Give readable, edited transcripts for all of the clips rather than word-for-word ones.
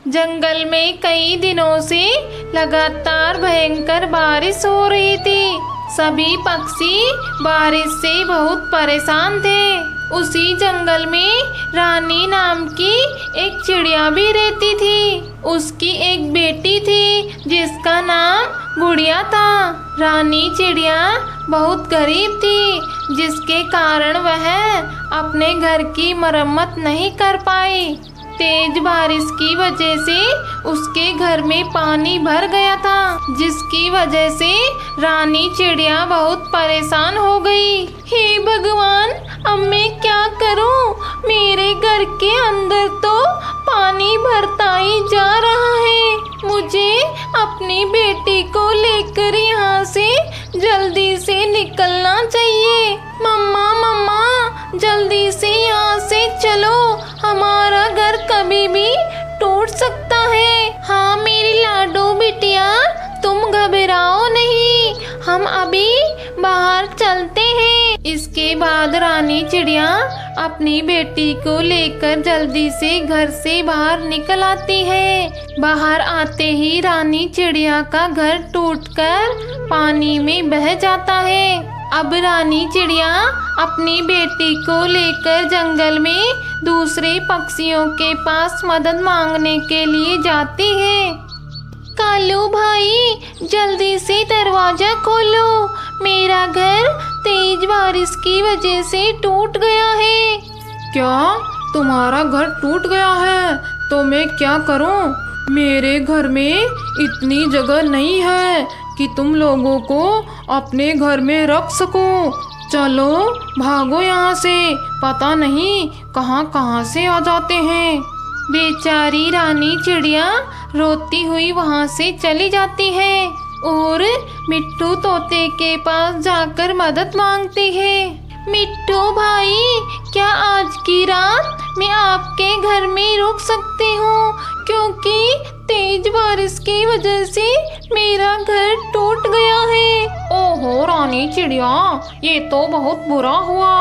जंगल में कई दिनों से लगातार भयंकर बारिश हो रही थी। सभी पक्षी बारिश से बहुत परेशान थे। उसी जंगल में रानी नाम की एक चिड़िया भी रहती थी। उसकी एक बेटी थी जिसका नाम गुड़िया था। रानी चिड़िया बहुत गरीब थी, जिसके कारण वह अपने घर की मरम्मत नहीं कर पाई। तेज बारिश की वजह से उसके घर में पानी भर गया था, जिसकी वजह से रानी चिड़िया बहुत परेशान हो गई। हे भगवान, अब मैं क्या करूं? मेरे घर के अंदर तो पानी भरता ही जा रहा है। मुझे अपनी बेटी को लेकर यहाँ से जल्दी से निकलना चाहिए। मम्मा मम्मा, जल्दी से यहाँ से चलो, हमारा घर कभी भी टूट सकता है। हाँ मेरी लाडो बिटिया, तुम घबराओ नहीं, हम अभी बाहर चलते हैं। इसके बाद रानी चिड़िया अपनी बेटी को लेकर जल्दी से घर से बाहर निकल आती है। बाहर आते ही रानी चिड़िया का घर टूटकर पानी में बह जाता है। अब रानी चिड़िया अपनी बेटी को लेकर जंगल में दूसरे पक्षियों के पास मदद मांगने के लिए जाती है। कालू भाई, जल्दी से दरवाजा खोलो, मेरा घर तेज बारिश की वजह से टूट गया है। क्या तुम्हारा घर टूट गया है? तो मैं क्या करूं? मेरे घर में इतनी जगह नहीं है कि तुम लोगों को अपने घर में रख सको। चलो भागो यहाँ से, पता नहीं कहाँ कहाँ से आ जाते हैं। बेचारी रानी चिड़िया रोती हुई वहाँ से चली जाती है और मिट्ठू तोते के पास जाकर मदद मांगती है। मिट्ठू भाई, क्या आज की रात मैं आपके घर में रुक सकती हूँ? क्योंकि तेज बारिश की वजह से मेरा घर टूट गया है। ओहो रानी चिड़िया, ये तो बहुत बुरा हुआ।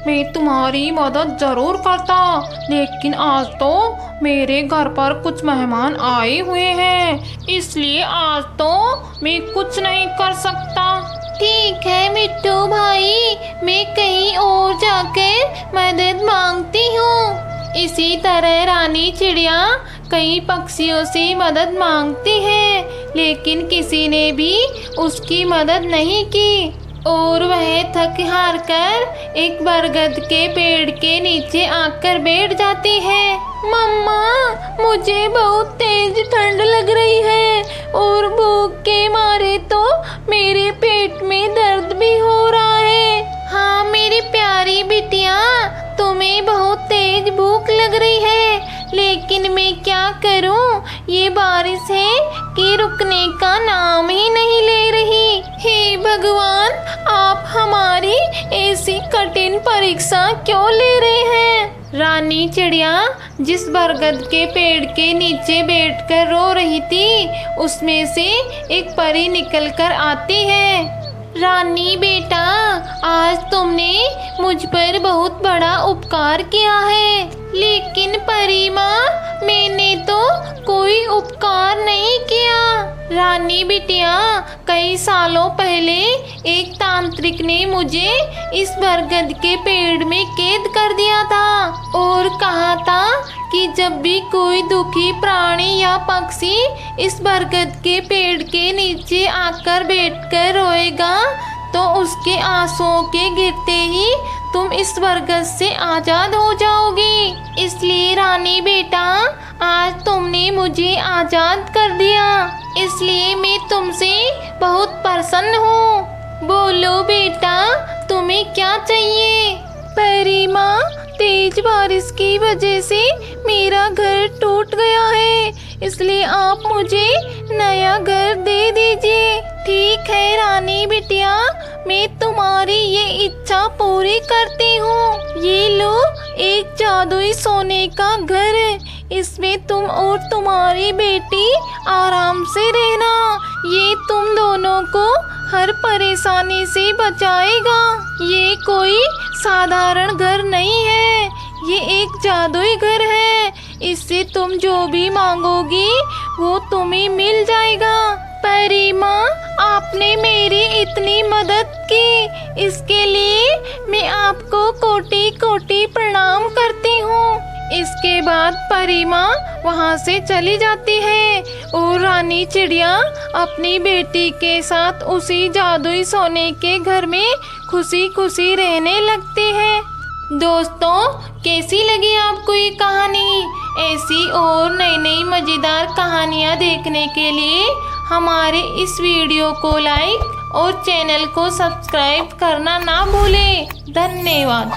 मैं तुम्हारी मदद जरूर करता, लेकिन आज तो मेरे घर पर कुछ मेहमान आए हुए हैं, इसलिए आज तो मैं कुछ नहीं कर सकता। ठीक है मिट्टू भाई, मैं कहीं और जाकर मदद मांगती हूँ। इसी तरह रानी चिड़िया कई पक्षियों से मदद मांगती है, लेकिन किसी ने भी उसकी मदद नहीं की और वह थक हार कर एक बरगद के पेड़ के नीचे आकर बैठ जाती है। मम्मा, मुझे बहुत तेज ठंड लग रही है और भूख के मारे तो मेरे पेट में दर्द भी हो रहा है। हाँ मेरी प्यारी बिटिया, तुम्हें बहुत तेज भूख लग रही है, लेकिन मैं क्या करूं? ये बारिश है कि रुकने का नाम ही नहीं ले रही। हे भगवान, आप हमारी ऐसी कठिन परीक्षा क्यों ले रहे हैं? रानी चिड़िया जिस बरगद के पेड़ के नीचे बैठकर रो रही थी, उसमें से एक परी निकलकर आती है। रानी बेटा, आज तुमने मुझ पर बहुत बड़ा उपकार किया है, लेकिन परी माँ, मैंने तो कोई उपकार नहीं किया। रानी बिटिया, कई सालों पहले एक तांत्रिक ने मुझे इस बरगद के पेड़ में कैद कर दिया था और कहा था कि जब भी कोई दुखी प्राणी या पक्षी इस बरगद के पेड़ के नीचे आकर बैठकर रोएगा, तो उसके आंसुओं के गिरते ही तुम इस बरगद से आजाद हो जाओगी। इसलिए रानी बेटा, आज तुमने मुझे आजाद कर दिया, इसलिए मैं तुमसे बहुत प्रसन्न हूँ। बोलो बेटा, तुम्हें क्या चाहिए? परी माँ, तेज बारिश की वजह से मेरा घर टूट गया है, इसलिए आप मुझे नया घर दे दीजिए। ठीक है रानी बिटिया, मैं तुम्हारी ये इच्छा पूरी करती हूँ। ये लो, एक जादुई सोने का घर है, इसमें तुम और तुम्हारी बेटी आराम से रहना। ये तुम दोनों को हर परेशानी से बचाएगा। ये कोई साधारण घर नहीं है, ये एक जादुई घर है। इससे तुम जो भी मांगोगी वो तुम्हें मिल जाएगा। परी माँ, आपने मेरी इतनी मदद की, इसके लिए मैं आपको कोटि कोटि प्रणाम करती हूँ। इसके बाद परी माँ वहाँ से चली जाती है और रानी चिड़िया अपनी बेटी के साथ उसी जादुई सोने के घर में खुशी खुशी रहने लगती है। दोस्तों, कैसी लगी आपको ये कहानी? ऐसी और नई नई मज़ेदार कहानियाँ देखने के लिए हमारे इस वीडियो को लाइक और चैनल को सब्सक्राइब करना ना भूलें। धन्यवाद।